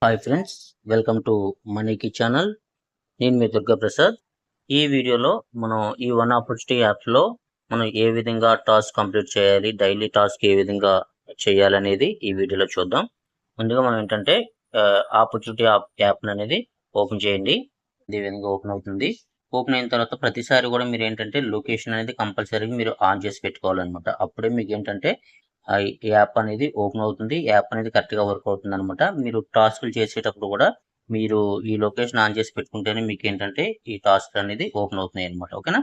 Hi friends, welcome to మనీకి channel. నేను మీ దుర్గా ప్రసాద్. ఈ వీడియోలో మనం ఈ వన్ ఆపర్చునిటీ యాప్లో మనం ఏ విధంగా టాస్క్ కంప్లీట్ చేయాలి, డైలీ టాస్క్ ఏ విధంగా చేయాలనేది ఈ వీడియోలో చూద్దాం. ముందుగా మనం ఏంటంటే ఆపర్చునిటీ యాప్ అనేది ఓపెన్ చేయండి. ఈ విధంగా ఓపెన్ అవుతుంది. ఓపెన్ అయిన తర్వాత ప్రతిసారి కూడా మీరు ఏంటంటే లొకేషన్ అనేది కంపల్సరీగా మీరు ఆన్ చేసి పెట్టుకోవాలన్నమాట. అప్పుడే మీకు ఏంటంటే ఈ యాప్ అనేది ఓపెన్ అవుతుంది. యాప్ అనేది కరెక్ట్‌గా వర్క్ అవుతుందనమాట. మీరు టాస్క్‌లు చేసేటప్పుడు కూడా మీరు ఈ లొకేషన్ ఆన్ చేసి పెట్టుకుంటేనే మీకేంటంటే ఈ టాస్క్ అనేది ఓపెన్ అవుతున్నాయన్నమాట. ఓకేనా?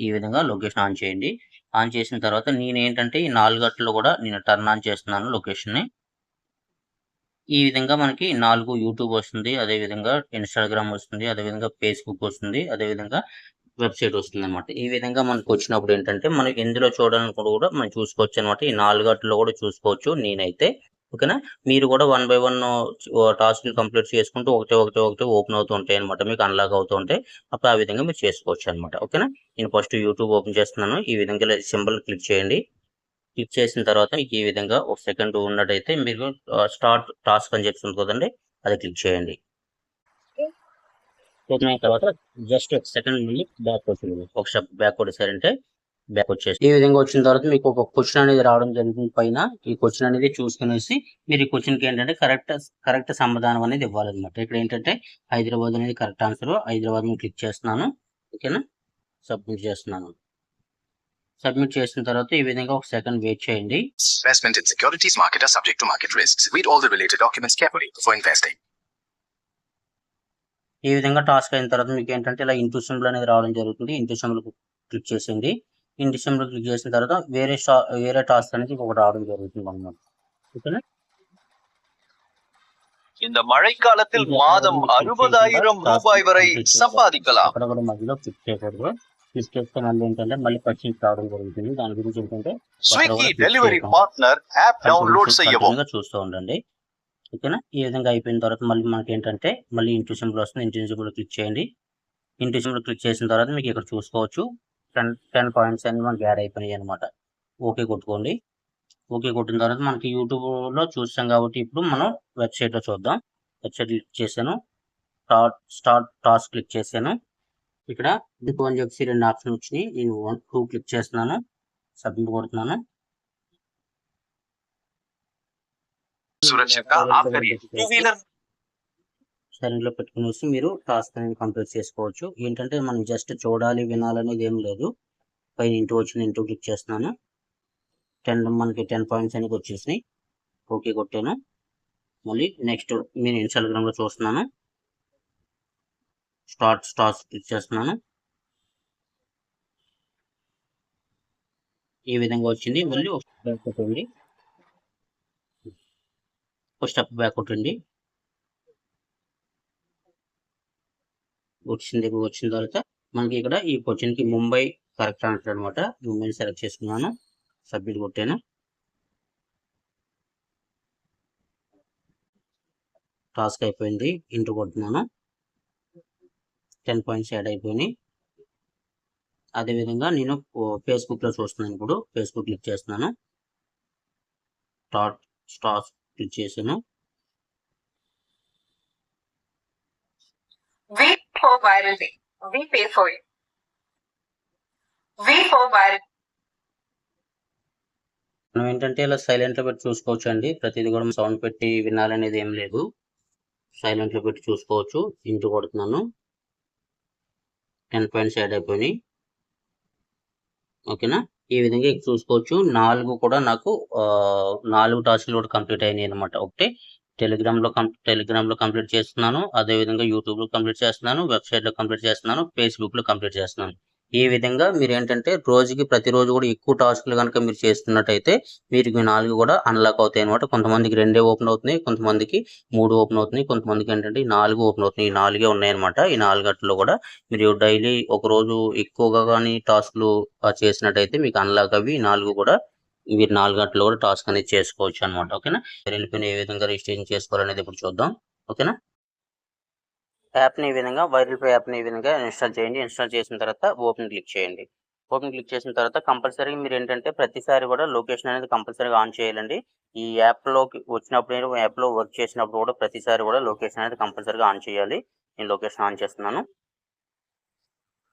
ఈ విధంగా లొకేషన్ ఆన్ చేయండి. ఆన్ చేసిన తర్వాత నేనేంటంటే ఈ 4 గంటల్లో కూడా నేను టర్న్ ఆన్ చేస్తున్నాను లొకేషన్‌ని. ఈ విధంగా మనకి 4 యూట్యూబ్ వస్తుంది. అదేవిధంగా ఇన్‌స్టాగ్రామ్ వస్తుంది. అదేవిధంగా ఫేస్‌బుక్ వస్తుంది. అదేవిధంగా వెబ్‌సైట్ వస్తుందన్నమాట. ఈ విధంగా మనకొచ్చినప్పుడు ఏంటంటే, మనం ఎందులో చూడాలనుకున్నా కూడా మనం చూసుకోవచ్చనమాట. ఈ 4 ఆటిల్లో కూడా చూసుకోవచ్చు నేనైతే. ఓకేనా? మీరు కూడా వన్ బై వన్ టాస్క్‌లు కంప్లీట్ చేసుకుంటూ ఒకటి ఓపెన్ అవుతూ ఉంటాయన్నమాట. మీకు అన్‌లాక్ అవుతూ ఉంటాయి. అప్పుడు ఆ విధంగా మీరు చేసుకోవచ్చనమాట. ఓకేనా? నేను ఫస్ట్ యూట్యూబ్ ఓపెన్ చేస్తున్నాను. ఈ విధంగా సింబల్ క్లిక్ చేయండి. క్లిక్ చేసిన తర్వాత మీకు ఈ విధంగా ఒక సెకండ్ ఉన్నట్టయితే మీరు స్టార్ట్ టాస్క్ అని చెప్పి ఉంది కదండీ! అది క్లిక్ చేయండి. ఓపెన్ అయిన తర్వాత జస్ట్ ఒక సెకండ్ మళ్ళీ బ్యాక్ వచ్చింది. ఒక స్టెప్ బ్యాక్ కొట్టేసారంటే బ్యాక్ వచ్చేసి ఈ విధంగా వచ్చిన తర్వాత మీకు ఒక క్వశ్చన్ అనేది రావడం జరుగుతుంది పైన. ఈ క్వశ్చన్ అనేది చూసుకునేసి మీరు ఈ క్వశ్చన్‌కి ఏంటంటే కరెక్ట్ సమాధానం అనేది ఇవ్వాలన్నమాట. ఇక్కడ ఏంటంటే హైదరాబాద్ అనేది కరెక్ట్ ఆన్సర్. హైదరాబాద్ మీద క్లిక్ చేస్తున్నాను. ఓకేనా? సబ్మిట్ చేస్తున్నాను. సబ్మిట్ చేసిన తర్వాత ఈ విధంగా ఒక సెకండ్ వెయిట్ చేయండి. Investment in securities market are subject to market risks. Read all the related documents carefully before investing. ఈ విధంగా టాస్క్ అయిన తర్వాత మీకు ఏంటంటే ఇలా ఇంటూ సింబల్ అనేది రావడం జరుగుతుంది. ఇంటూ సింబల్ క్లిక్ చేసేయండి. ఇంటూ సింబల్ క్లిక్ చేసిన తర్వాత వేరే టాస్క్ అనేది ఒకటి రావడం జరుగుతుంది అన్నమాట. ఓకేనా? இந்த மழைக்காலத்தில் மாதம் 60,000 ரூபாய் வரை சம்பாதிக்கலாம். అక్కడ కూడా మధ్యలో క్లిక్ చేయకూడదు. క్లిక్ చేస్తే మళ్ళీ ఏంటంటే మళ్ళీ పర్చేజ్ రావడం జరుగుతుంది. దాని గురించి ఏంటంటే Swiggy delivery partner app download చేయவும் చూస్తూ ఉండండి. ఓకేనా? ఈ విధంగా అయిపోయిన తర్వాత మళ్ళీ మనకి ఏంటంటే మళ్ళీ ఇంటూ సింబల్ వస్తుంది. ఇంటూ సింబల్ క్లిక్ చేయండి. ఇంటూ సింబల్ క్లిక్ చేసిన తర్వాత మీకు ఇక్కడ చూసుకోవచ్చు 10 పాయింట్స్ అనేవి మనకి యాడ్ అయిపోయినాయి అనమాట. ఓకే కొట్టుకోండి. ఓకే కొట్టిన తర్వాత మనకి యూట్యూబ్లో చూసాం కాబట్టి ఇప్పుడు మనం వెబ్సైట్లో చూద్దాం. వెబ్సైట్ క్లిక్ చేశాను. స్టార్ట్ టాస్క్ క్లిక్ చేశాను. ఇక్కడ ఇంకో అని చెప్పి 2 ఆప్షన్ వచ్చినాయి. నేను 2 క్లిక్ చేస్తున్నాను. సబ్మిట్ కొడుతున్నాను. సైలెంట్ లో పెట్టుకునేసి మీరు టాస్క్ అనేది కంప్లీట్ చేసుకోవచ్చు. ఏంటంటే మనం జస్ట్ చూడాలి వినాలనేది ఏం లేదు. పైన ఇంటూ వచ్చింది. ఇంటూ క్లిక్ చేస్తున్నాను. మనకి 10 పాయింట్స్ అనేది వచ్చేసినాయి. ఓకే కొట్టాను. మళ్ళీ నెక్స్ట్ నేను ఇన్‌స్టాగ్రామ్‌లో చూస్తున్నాను. స్టార్ట్ క్లిక్ చేస్తున్నాను. ఈ విధంగా వచ్చింది. మళ్ళీ ఒక స్టెప్ బ్యాక్ కొట్టండి. వచ్చిన తర్వాత మనకి ఇక్కడ ఈ క్వశ్చన్‌కి ముంబై కరెక్ట్ ఆన్సర్ అనమాట. ముంబైని సెలెక్ట్ చేసుకున్నాను. సబ్మిట్ కొట్టాను. టాస్క్ అయిపోయింది. ఇంటూ కొడుతున్నాను. 10 పాయింట్స్ యాడ్ అయిపోయినాయి. అదేవిధంగా నేను ఫేస్‌బుక్‌లో చూస్తున్నాను. ఇప్పుడు ఫేస్‌బుక్ క్లిక్ చేస్తున్నాను. స్టార్ట్ క్లిక్ చేశాను. V for virality. We pay for it. V for viral. మనం ఏంటంటే ఇలా సైలెంట్లో పెట్టి చూసుకోవచ్చు అండి. ప్రతిదీ కూడా సౌండ్ పెట్టి వినాలనేది ఏం లేదు. సైలెంట్లో పెట్టి చూసుకోవచ్చు. ఇంటూ కొడుతున్నాను. 10 పాయింట్స్ యాడ్ అయిపోయినాయి. ఓకేనా? ఈ విధంగా చూసుకోవచ్చు. 4 కూడా నాకు 4 టాస్క్లు కూడా కంప్లీట్ అయినాయి అనమాట. ఒకటి టెలిగ్రామ్‌లో కంప్లీట్ చేస్తున్నాను. అదేవిధంగా యూట్యూబ్‌లో కంప్లీట్ చేస్తున్నాను. వెబ్‌సైట్‌లో కంప్లీట్ చేస్తున్నాను. ఫేస్‌బుక్‌లో కంప్లీట్ చేస్తున్నాను. ఈ విధంగా మీరేంటంటే ప్రతిరోజు కూడా ఎక్కువ టాస్క్లు గనుక మీరు చేస్తున్నట్టయితే మీకు 4 కూడా అన్‌లాక్ అవుతాయి అనమాట. కొంతమందికి 2 ఓపెన్ అవుతున్నాయి. కొంతమందికి 3 ఓపెన్ అవుతున్నాయి. కొంతమందికి ఏంటంటే 4 ఓపెన్ అవుతున్నాయి. ఈ 4 ఉన్నాయన్నమాట. ఈ 4 గంటల్లో కూడా మీరు డైలీ ఒకరోజు ఎక్కువగా గానీ టాస్క్లు చేసినట్టయితే మీకు అన్‌లాక్ అవి 4 కూడా మీరు 4 గంటల్లో కూడా టాస్క్ అనేది చేసుకోవచ్చు అనమాట. ఓకేనా? వెళ్ళిపోయిన ఏ విధంగా రిజిస్ట్రేషన్ చేసుకోవాలనేది ఇప్పుడు చూద్దాం. ఓకేనా? యాప్‌ని ఈ విధంగా యాప్‌ని ఈ విధంగా ఇన్‌స్టాల్ చేయండి. ఇన్‌స్టాల్ చేసిన తర్వాత ఓపెన్ క్లిక్ చేయండి. ఓపెన్ క్లిక్ చేసిన తర్వాత కంపల్సరీగా మీరు ఏంటంటే ప్రతిసారి కూడా లొకేషన్ అనేది కంపల్సరీగా ఆన్ చేయాలండి. ఈ యాప్‌లోకి వచ్చినప్పుడు యాప్‌లో వర్క్ చేసినప్పుడు కూడా ప్రతిసారి కూడా లొకేషన్ అనేది కంపల్సరీగా ఆన్ చేయాలి. నేను లొకేషన్ ఆన్ చేస్తున్నాను.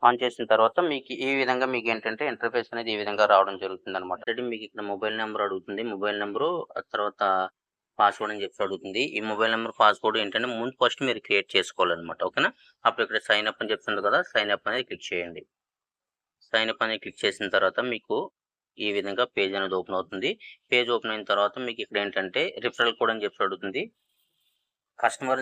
ఆన్ చేసిన తర్వాత మీకు ఈ విధంగా మీకేంటంటే ఇంటర్ఫేస్ అనేది ఈ విధంగా రావడం జరుగుతుందనమాట. ఆల్రెడీ మీకు ఇక్కడ మొబైల్ నెంబర్ అడుగుతుంది. మొబైల్ నంబరు తర్వాత పాస్వర్డ్ అని చెప్పి అడుగుతుంది. ఈ మొబైల్ నెంబర్, పాస్వర్డ్ ఏంటంటే ముందు ఫస్ట్ మీరు క్రియేట్ చేసుకోవాలనమాట. ఓకేనా? అప్పుడు ఇక్కడ సైన్ అప్ అని చెప్తుంది కదా! సైన్ అప్ అనేది క్లిక్ చేయండి. సైన్ అప్ అనేది క్లిక్ చేసిన తర్వాత మీకు ఈ విధంగా పేజ్ అనేది ఓపెన్ అవుతుంది. పేజ్ ఓపెన్ అయిన తర్వాత మీకు ఇక్కడ ఏంటంటే రిఫరల్ కోడ్ అని చెప్పి అడుగుతుంది. కస్టమర్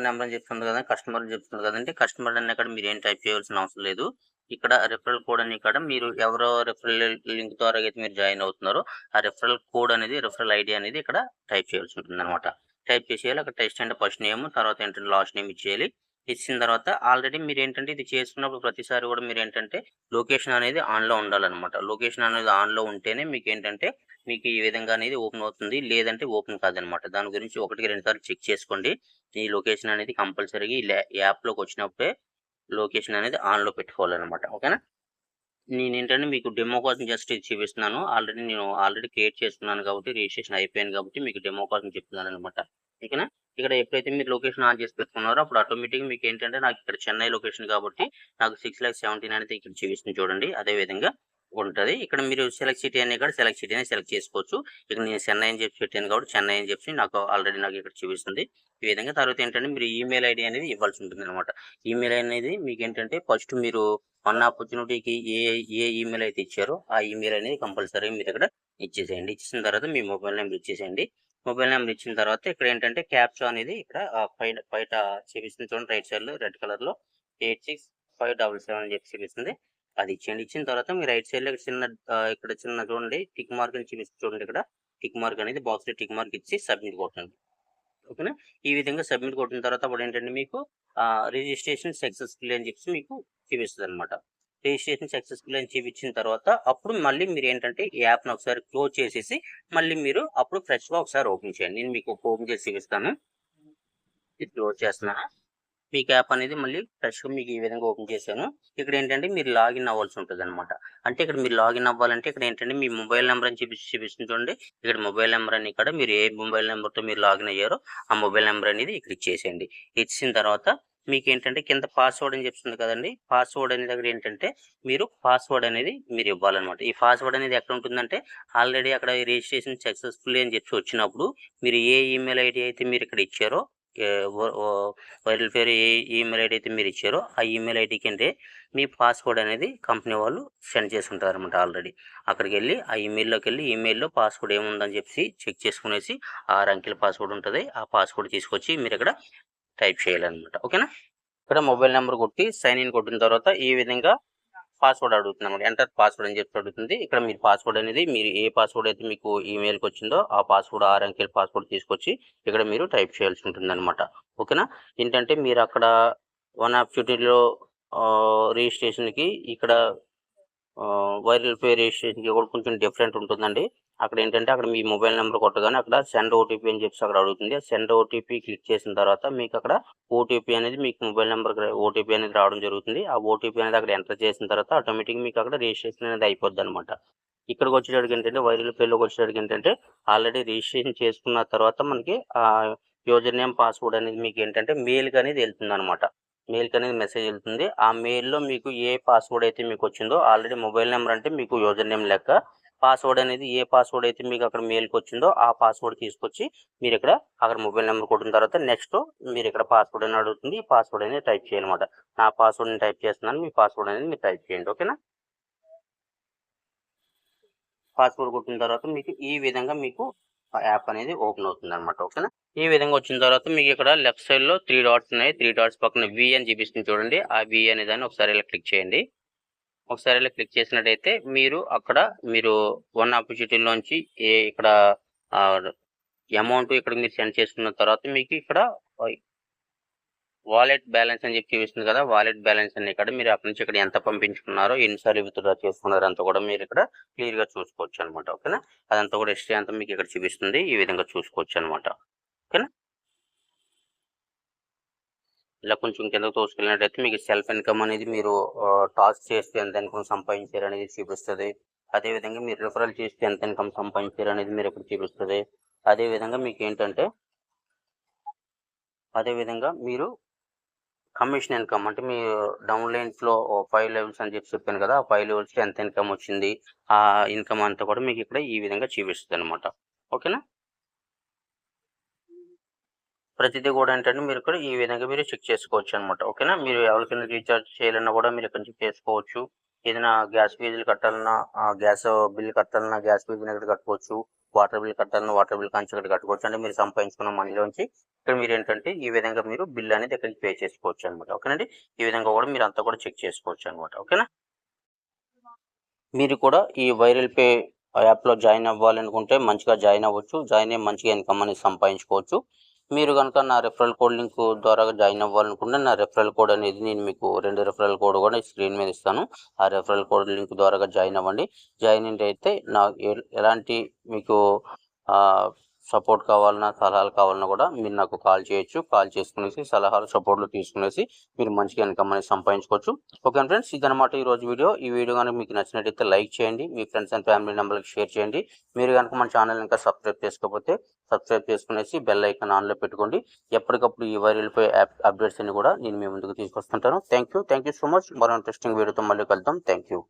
నెంబర్ అని చెప్తుంది కదా! కస్టమర్ అని చెప్తుంది కదండీ! కస్టమర్ అని ఇక్కడ మీరేం టైప్ చేయాల్సిన అవసరం లేదు. ఇక్కడ రిఫరల్ కోడ్ అని ఇక్కడ మీరు ఎవరో రిఫరల్ లింక్ ద్వారా అయితే మీరు జాయిన్ అవుతున్నారో ఆ రిఫరల్ కోడ్ అనేది, రిఫరల్ ఐడి అనేది ఇక్కడ టైప్ చేయాల్సి ఉంటుందన్నమాట. టైప్ చేసేయాలి. అక్కడ టెస్ట్ అంటే ఫస్ట్ నేమ్, తర్వాత ఏంటంటే లాస్ట్ నేమ్ ఇచ్చేయాలి. ఇచ్చిన తర్వాత ఆల్రెడీ మీరేంటంటే ఇది చేసుకున్నప్పుడు ప్రతిసారి కూడా మీరేంటంటే లొకేషన్ అనేది ఆన్‌లో ఉండాలన్నమాట. లొకేషన్ అనేది ఆన్‌లో ఉంటేనే మీకేంటంటే మీకు ఈ విధంగా అనేది ఓపెన్ అవుతుంది. లేదంటే ఓపెన్ కాదనమాట. దాని గురించి 1కి 2 సార్లు చెక్ చేసుకోండి. ఈ లొకేషన్ అనేది కంపల్సరీగా ఈ యాప్‌లోకి వచ్చినప్పుడే లొకేషన్ అనేది ఆన్‌లో పెట్టుకోవాలనమాట. ఓకేనా? నేనేంటంటే మీకు డెమో కోసం జస్ట్ ఇది చూపిస్తున్నాను. ఆల్రెడీ క్రియేట్ చేసుకున్నాను కాబట్టి, రిజిస్ట్రేషన్ అయిపోయింది కాబట్టి మీకు డెమో కోసం చెప్తున్నాననమాట. ఓకేనా? ఇక్కడ ఎప్పుడైతే మీరు లొకేషన్ ఆన్ చేసి పెట్టుకున్నారో అప్పుడు ఆటోమేటిక్‌గా మీకేంటంటే నాకు ఇక్కడ చెన్నై లొకేషన్ కాబట్టి నాకు 6,17,000 అనేది ఇక్కడ చూపిస్తుంది చూడండి. అదే విధంగా ఉంటది. ఇక్కడ మీరు సెలెక్ట్ సిటీ అని ఇక్కడ సెలెక్ట్ సిటీ అని సెలెక్ట్ చేసుకోవచ్చు. ఇక్కడ నేను చెన్నై అని చెప్పి పెట్టాను కాబట్టి చెన్నై అని చెప్పి నాకు ఇక్కడ చూపిస్తుంది. ఈ విధంగా తర్వాత ఏంటంటే మీరు ఈమెయిల్ ఐడీ అనేది ఇవ్వాల్సి ఉంటుందన్నమాట. ఈమెయిల్ అనేది మీకేంటంటే ఫస్ట్ మీరు వన్ ఆపర్చునిటీకి ఏ ఈమెయిల్ అయితే ఇచ్చారో ఆ ఈమెయిల్ అనేది కంపల్సరీగా మీరు ఇక్కడ ఇచ్చేసేయండి. ఇచ్చేసిన తర్వాత మీ మొబైల్ నెంబర్ ఇచ్చేసేయండి. మొబైల్ నెంబర్ ఇచ్చిన తర్వాత ఇక్కడ ఏంటంటే క్యాప్చా అనేది ఇక్కడ బయట చూపిస్తుంది చూడండి రైట్ సైడ్‌లో రెడ్ కలర్‌లో 86,577 అని చెప్పి చూపిస్తుంది. అది ఇచ్చేయండి. ఇచ్చిన తర్వాత మీ రైట్ సైడ్‌లో ఇక్కడ చిన్న చూడండి టిక్ మార్క్ అని చూపిస్తుంది చూడండి ఇక్కడ. టిక్ మార్క్ అనేది బాక్స్‌లో టిక్ మార్క్ ఇచ్చి సబ్మిట్ కొట్టండి. ఓకేనా? ఈ విధంగా సబ్మిట్ కొట్టిన తర్వాత అప్పుడు ఏంటంటే మీకు రిజిస్ట్రేషన్ సక్సెస్‌ఫుల్ అని చెప్పి మీకు చూపిస్తదనమాట. రిజిస్ట్రేషన్ సక్సెస్‌ఫుల్ అని చూపించిన తర్వాత అప్పుడు మళ్ళీ మీరేంటంటే ఈ యాప్‌ని ఒకసారి క్లోజ్ చేసేసి మళ్ళీ మీరు అప్పుడు ఫ్రెష్‌గా ఒకసారి ఓపెన్ చేయండి. నేను మీకు ఓపెన్ చేసి చూపిస్తాను. ఇది క్లోజ్ చేస్తున్నాను. మీకు యాప్ అనేది మళ్ళీ ఫ్రెష్‌గా మీకు ఈ విధంగా ఓపెన్ చేశాను. ఇక్కడ ఏంటంటే మీరు లాగిన్ అవ్వాల్సి ఉంటదనమాట. అంటే ఇక్కడ మీరు లాగిన్ అవ్వాలంటే ఇక్కడ ఏంటంటే మీ మొబైల్ నంబర్ అని చూపిస్తుంది చూడండి. ఇక్కడ మొబైల్ నంబర్ అని ఇక్కడ మీరు ఏ మొబైల్ నంబర్‌తో మీరు లాగిన్ అయ్యారో ఆ మొబైల్ నంబర్ అనేది ఇక్కడ ఇచ్చేసేయండి. ఇచ్చిన తర్వాత మీకేంటంటే కింద పాస్వర్డ్ అని చెప్తుంది కదండీ! పాస్వర్డ్ అనే దగ్గర ఏంటంటే మీరు పాస్వర్డ్ అనేది మీరు ఇవ్వాలన్నమాట. ఈ పాస్వర్డ్ అనేది ఎక్కడ ఉంటుందంటే ఆల్రెడీ అక్కడ రిజిస్ట్రేషన్ సక్సెస్‌ఫుల్ అని చెప్పి వచ్చినప్పుడు మీరు ఏ ఈమెయిల్ ఐడీ అయితే మీరు ఇక్కడ ఇచ్చారో వెరిఫైర్ ఏ ఈమెయిల్ ఐడి అయితే మీరు ఇచ్చారో ఆ ఈమెయిల్ ఐడికి అంటే మీ పాస్వర్డ్ అనేది కంపెనీ వాళ్ళు సెండ్ చేసి ఉంటారన్నమాట ఆల్రెడీ. అక్కడికి వెళ్ళి ఆ ఈమెయిల్లోకి వెళ్ళి ఈమెయిల్లో పాస్వర్డ్ ఏముందని చెప్పి చెక్ చేసుకునేసి 6 అంకెల పాస్వర్డ్ ఉంటుంది. ఆ పాస్వర్డ్ తీసుకొచ్చి మీరు ఇక్కడ టైప్ చేయాలన్నమాట. ఓకేనా? ఇక్కడ మొబైల్ నెంబర్ కొట్టి సైన్ ఇన్ కొట్టిన తర్వాత ఈ విధంగా పాస్వర్డ్ అడుగుతుంది అన్నమాట. ఎంటర్ పాస్వర్డ్ అని చెప్పి అడుగుతుంది. ఇక్కడ మీరు పాస్వర్డ్ అనేది మీరు ఏ పాస్వర్డ్ అయితే మీకు ఈమెయిల్కి వచ్చిందో ఆ పాస్వర్డ్ 6 అంకెల పాస్వర్డ్ తీసుకొచ్చి ఇక్కడ మీరు టైప్ చేయాల్సి ఉంటుందన్నమాట. ఓకేనా? ఏంటంటే మీరు అక్కడ వన్ ఆఫ్ డ్యూటీలో రిజిస్ట్రేషన్కి ఇక్కడ వైరల్ పే రిజిస్ట్రేషన్కి కూడా కొంచెం డిఫరెంట్ ఉంటుందండి. అక్కడ ఏంటంటే అక్కడ మీ మొబైల్ నెంబర్ కొట్టగానే అక్కడ సెండ్ ఓటీపీ అని చెప్పి అక్కడ అడుగుతుంది. సెండ్ ఓటీపీ క్లిక్ చేసిన తర్వాత మీకు అక్కడ ఓటీపీ అనేది మీకు మొబైల్ నెంబర్కి ఓటీపీ అనేది రావడం జరుగుతుంది. ఆ ఓటీపీ అనేది అక్కడ ఎంటర్ చేసిన తర్వాత ఆటోమేటిక్గా మీకు అక్కడ రిజిస్ట్రేషన్ అనేది అయిపోద్ది అనమాట. ఇక్కడికి వచ్చేటప్పటికి ఏంటంటే వైరల్ పేలోకి వచ్చేటప్పటికి ఏంటంటే ఆల్రెడీ రిజిస్ట్రేషన్ చేసుకున్న తర్వాత మనకి యూజర్ నేమ్ పాస్వర్డ్ అనేది మీకు ఏంటంటే మెయిల్కి అనేది వెళ్తుంది అనమాట. మెయిల్కి అనేది మెసేజ్ వెళ్తుంది. ఆ మెయిల్లో మీకు ఏ పాస్వర్డ్ అయితే మీకు వచ్చిందో ఆల్రెడీ మొబైల్ నెంబర్ అంటే మీకు యూజర్ నేమ్ లెక్క. పాస్వర్డ్ అనేది ఏ పాస్వర్డ్ అయితే మీకు అక్కడ మెయిల్కి వచ్చిందో ఆ పాస్వర్డ్ తీసుకొచ్చి మీరు ఇక్కడ అక్కడ మొబైల్ నెంబర్ కొట్టిన తర్వాత నెక్స్ట్ మీరు ఇక్కడ పాస్వర్డ్ అని అడుగుతుంది. ఈ పాస్వర్డ్ అనేది టైప్ చేయాలన్నమాట. నా పాస్వర్డ్ నేను టైప్ చేస్తున్నాను. మీ పాస్వర్డ్ అనేది మీరు టైప్ చేయండి. ఓకేనా? పాస్వర్డ్ కొట్టిన తర్వాత మీకు ఈ విధంగా మీకు యాప్ అనేది ఓపెన్ అవుతుంది అనమాట. ఓకేనా? ఈ విధంగా వచ్చిన తర్వాత మీకు ఇక్కడ లెఫ్ట్ సైడ్ లో 3 డాట్స్ ఉన్నాయి. 3 డాట్స్ పక్కన వి అని చూపిస్తుంది చూడండి. ఆ వి అనే దాన్ని ఒకసారి ఇలా క్లిక్ చేయండి. ఒకసారి ఇలా క్లిక్ చేసినట్టయితే మీరు వన్ ఆపర్చునిటీలోంచి ఇక్కడ అమౌంట్ ఇక్కడ మీరు సెండ్ చేసుకున్న తర్వాత మీకు ఇక్కడ వాలెట్ బ్యాలెన్స్ అని చెప్పి చూపిస్తుంది కదా. వాలెట్ బ్యాలెన్స్ అని ఇక్కడ మీరు అక్కడి నుంచి ఇక్కడ ఎంత పంపించుకున్నారో ఎన్నిసార్లు విత్డ్రా చేసుకున్నారో అంతా కూడా మీరు ఇక్కడ క్లియర్ గా చూసుకోవచ్చు అనమాట. ఓకేనా? అదంతా కూడా హిస్టరీ అంతా మీకు ఇక్కడ చూపిస్తుంది. ఈ విధంగా చూసుకోవచ్చు అనమాట. ఓకేనా? ఇలా కొంచెం కిందకు తోసుకెళ్ళినట్టయితే మీకు సెల్ఫ్ ఇన్కమ్ అనేది మీరు టాస్క్ చేస్తే ఎంత ఇన్కమ్ సంపాదించారు అనేది చూపిస్తుంది. అదేవిధంగా మీరు రిఫరల్ చేస్తే ఎంత ఇన్కమ్ సంపాదించారు అనేది మీరు ఇక్కడ చూపిస్తుంది. అదేవిధంగా మీకు ఏంటంటే మీరు కమిషన్ ఇన్కమ్ అంటే మీ డౌన్లైన్స్లో 5 లెవెల్స్ అని చెప్పాను కదా, ఆ 5 లెవెల్స్కి ఎంత ఇన్కమ్ వచ్చింది, ఆ ఇన్కమ్ అంతా కూడా మీకు ఇక్కడ ఈ విధంగా చూపిస్తుంది అనమాట. ఓకేనా, ప్రతిదీ కూడా ఏంటంటే మీరు ఇక్కడ ఈ విధంగా మీరు చెక్ చేసుకోవచ్చు అనమాట. ఓకేనా, మీరు ఎవరికైనా రీఛార్జ్ చేయాలన్నా కూడా మీరు ఇక్కడ నుంచి చేసుకోవచ్చు. ఏదైనా గ్యాస్ ఫీజులు కట్టాలన్నా, గ్యాస్ బిల్ కట్టాలన్నా గ్యాస్ ఫీజుని ఇక్కడ కట్టుకోవచ్చు. వాటర్ బిల్ కట్టాలన్నా వాటర్ బిల్ కాంచి ఇక్కడ కట్టుకోవచ్చు. అంటే మీరు సంపాదించుకున్న మనీలోంచి ఇక్కడ మీరు ఏంటంటే ఈ విధంగా మీరు బిల్ అనేది ఇక్కడికి పే చేసుకోవచ్చు అనమాట. ఓకేనండి, ఈ విధంగా కూడా మీరు అంతా కూడా చెక్ చేసుకోవచ్చు అనమాట. ఓకేనా, మీరు కూడా ఈ వైరల్ పే యాప్లో జాయిన్ అవ్వాలనుకుంటే మంచిగా జాయిన్ అవ్వచ్చు. జాయిన్ అయ్యి మంచిగా ఇన్కమ్ అనేది సంపాదించుకోవచ్చు. మీరు కనుక నా రెఫరల్ కోడ్ లింక్ ద్వారా జాయిన్ అవ్వాలనుకుంటే నా రెఫరల్ కోడ్ అనేది నేను మీకు 2 రెఫరల్ కోడ్ కూడా స్క్రీన్ మీద ఇస్తాను. ఆ రెఫరల్ కోడ్ లింక్ ద్వారా జాయిన్ అవ్వండి. జాయిన్ అయితే నా ఎలాంటి మీకు సపోర్ట్ కావాలన్నా సలహాలు కావాలన్నా కూడా మీరు నాకు కాల్ చేయొచ్చు. కాల్ చేసుకునేసి సలహాలు సపోర్ట్లు తీసుకునేసి మీరు మంచిగా ఇన్కమ్ అనేది సంపాదించుకోవచ్చు. ఓకే ఫ్రెండ్స్, ఇదనమాట ఈరోజు వీడియో. ఈ వీడియో కనుక మీకు నచ్చినట్టయితే లైక్ చేయండి, మీ ఫ్రెండ్స్ అండ్ ఫ్యామిలీ మెంబర్లకు షేర్ చేయండి. మీరు కనుక మన ఛానల్ ఇంకా సబ్స్క్రైబ్ చేసుకోకపోతే సబ్స్క్రైబ్ చేసుకునేసి బెల్ ఐకాన్ ఆన్లో పెట్టుకోండి. ఎప్పటికప్పుడు ఈ వైరల్ పే యాప్ అప్డేట్స్ అన్ని కూడా నేను మీ ముందుకు తీసుకొస్తుంటాను. Thank you so much. మరో ఇంట్రెస్టింగ్ వీడియోతో మళ్ళీ కలుద్దాం. Thank you.